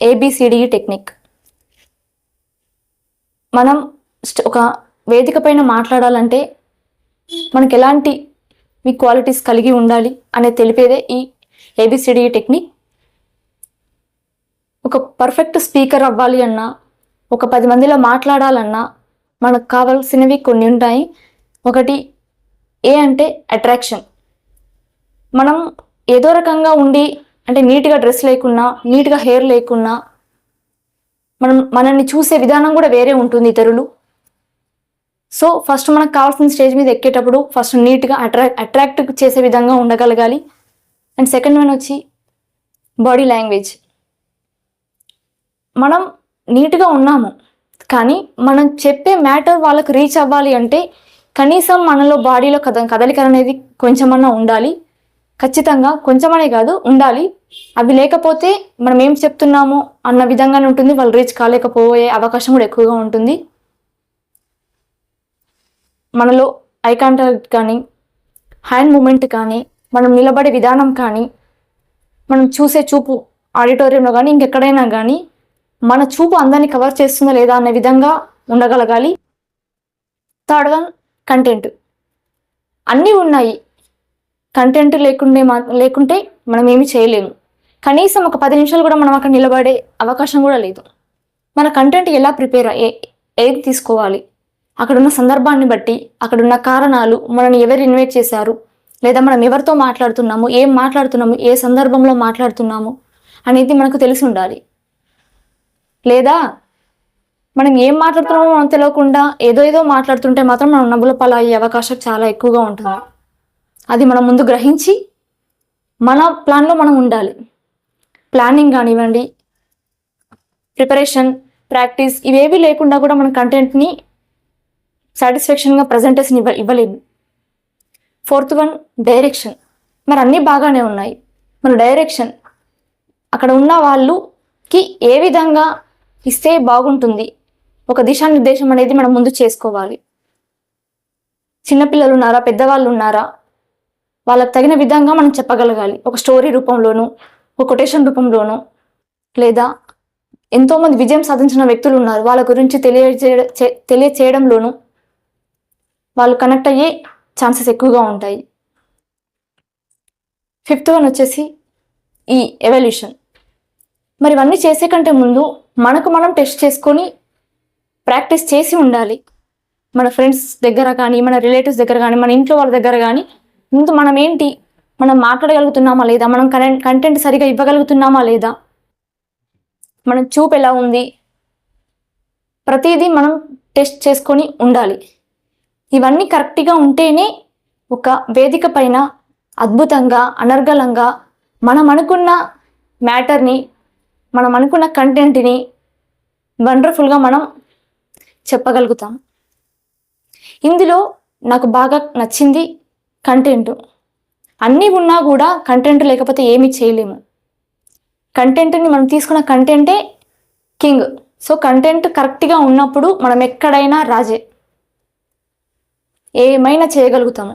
ABCDE technique. మనం ఒక వేదిక పైన మాట్లాడాలంటే మనకు ఎలాంటి క్వాలిటీస్ కలిగి ఉండాలి అనేది తెలిపేదే ఈ ఏబిసిడిఈ టెక్నిక్. ఒక పర్ఫెక్ట్ స్పీకర్ అవ్వాలి అన్నా, ఒక 10 మందిలో మాట్లాడాలన్నా మనకు కావాల్సినవి కొన్ని ఉంటాయి. ఒకటి ఏ అంటే అట్రాక్షన్. మనం ఏదో రకంగా ఉండి, అంటే నీట్గా డ్రెస్ లేకున్నా, నీట్గా హెయిర్ లేకున్నా, మనల్ని చూసే విధానం కూడా వేరే ఉంటుంది ఇతరులు. సో ఫస్ట్ మనకు కావాల్సిన స్టేజ్ మీద ఎక్కేటప్పుడు ఫస్ట్ నీట్గా అట్రాక్ట్ చేసే విధంగా ఉండగలగాలి. అండ్ సెకండ్ వన్ వచ్చి బాడీ లాంగ్వేజ్. మనం నీట్గా ఉన్నాము, కానీ మనం చెప్పే మ్యాటర్ వాళ్ళకు రీచ్ అవ్వాలి అంటే కనీసం మనలో బాడీలో కదలికలు అనేది కొంచెమన్నా ఉండాలి. ఖచ్చితంగా కొంచెమనే కాదు, ఉండాలి. అవి లేకపోతే మనం ఏం చెప్తున్నామో అన్న విధంగానే ఉంటుంది, వాళ్ళు రీచ్ కాలేకపోయే అవకాశం కూడా ఎక్కువగా ఉంటుంది. మనలో ఐ కాంటాక్ట్ కానీ, హ్యాండ్ మూమెంట్ కానీ, మనం నిలబడే విధానం కానీ, మనం చూసే చూపు ఆడిటోరియంలో కానీ ఇంకెక్కడైనా కానీ మన చూపు అందరినీ కవర్ చేస్తుందా లేదా అనే విధంగా ఉండగలగాలి. Third one content. అన్నీ ఉన్నాయి, కంటెంట్ లేకుంటే మనం ఏమి చేయలేము. కనీసం ఒక 10 నిమిషాలు కూడా మనం అక్కడ నిలబడే అవకాశం కూడా లేదు. మన కంటెంట్ ఎలా ప్రిపేర్ ఏది తీసుకోవాలి, అక్కడున్న సందర్భాన్ని బట్టి, అక్కడున్న కారణాలు, మనని ఎవరు ఇన్వైట్ చేశారు, లేదా మనం ఎవరితో మాట్లాడుతున్నాము, ఏం మాట్లాడుతున్నాము, ఏ సందర్భంలో మాట్లాడుతున్నాము అనేది మనకు తెలిసి ఉండాలి. లేదా మనం ఏం మాట్లాడుతున్నామో మనం తెలియకుండా ఏదో మాట్లాడుతుంటే మాత్రం మనం నవ్వుల పాలు అయ్యే అవకాశం చాలా ఎక్కువగా ఉంటుంది. అది మనం ముందు గ్రహించి మన ప్లాన్లో మనం ఉండాలి. ప్లానింగ్ కానివ్వండి, ప్రిపరేషన్, ప్రాక్టీస్ ఇవేవి లేకుండా కూడా మన కంటెంట్ని సాటిస్ఫాక్షన్గా ప్రజెంటేషన్ ఇవ్వలేము. Fourth one direction. మరి అన్నీ బాగానే ఉన్నాయి, మన డైరెక్షన్ అక్కడ ఉన్న వాళ్ళకి ఏ విధంగా ఇస్తే బాగుంటుంది, ఒక దిశానిర్దేశం అనేది మనం ముందు చేసుకోవాలి. చిన్నపిల్లలు ఉన్నారా, పెద్దవాళ్ళు ఉన్నారా, వాళ్ళకి తగిన విధంగా మనం చెప్పగలగాలి. ఒక స్టోరీ రూపంలోనూ, ఒక కొటేషన్ రూపంలోనూ, లేదా ఎంతోమంది విజయం సాధించిన వ్యక్తులు ఉన్నారు, వాళ్ళ గురించి తెలియచేయడంలోనూ వాళ్ళు కనెక్ట్ అయ్యే ఛాన్సెస్ ఎక్కువగా ఉంటాయి. ఫిఫ్త్ వన్ వచ్చేసి ఈ ఎవల్యూషన్. మరి ఇవన్నీ చేసే కంటే ముందు మనకు మనం టెస్ట్ చేసుకొని ప్రాక్టీస్ చేసి ఉండాలి. మన ఫ్రెండ్స్ దగ్గర కానీ, మన రిలేటివ్స్ దగ్గర కానీ, మన ఇంట్లో వాళ్ళ దగ్గర కానీ ముందు మనం ఏంటి, మనం మాట్లాడగలుగుతున్నామా లేదా, మనం కంటెంట్ సరిగా ఇవ్వగలుగుతున్నామా లేదా, మన చూపు ఎలా ఉంది, ప్రతిదీ మనం టెస్ట్ చేసుకొని ఉండాలి. ఇవన్నీ కరెక్ట్గా ఉంటేనే ఒక వేదిక పైన అద్భుతంగా, అనర్గళంగా మనం అనుకున్న మ్యాటర్ని, మనం అనుకున్న కంటెంట్ని వండర్ఫుల్గా మనం చెప్పగలుగుతాం. ఇందులో నాకు బాగా నచ్చింది కంటెంట్. అన్నీ ఉన్నా కూడా కంటెంట్ లేకపోతే ఏమీ చేయలేము. కంటెంట్ని మనం తీసుకున్న కంటెంటే కింగ్. సో కంటెంట్ కరెక్ట్గా ఉన్నప్పుడు మనం ఎక్కడైనా రాజే, ఏమైనా చేయగలుగుతాము.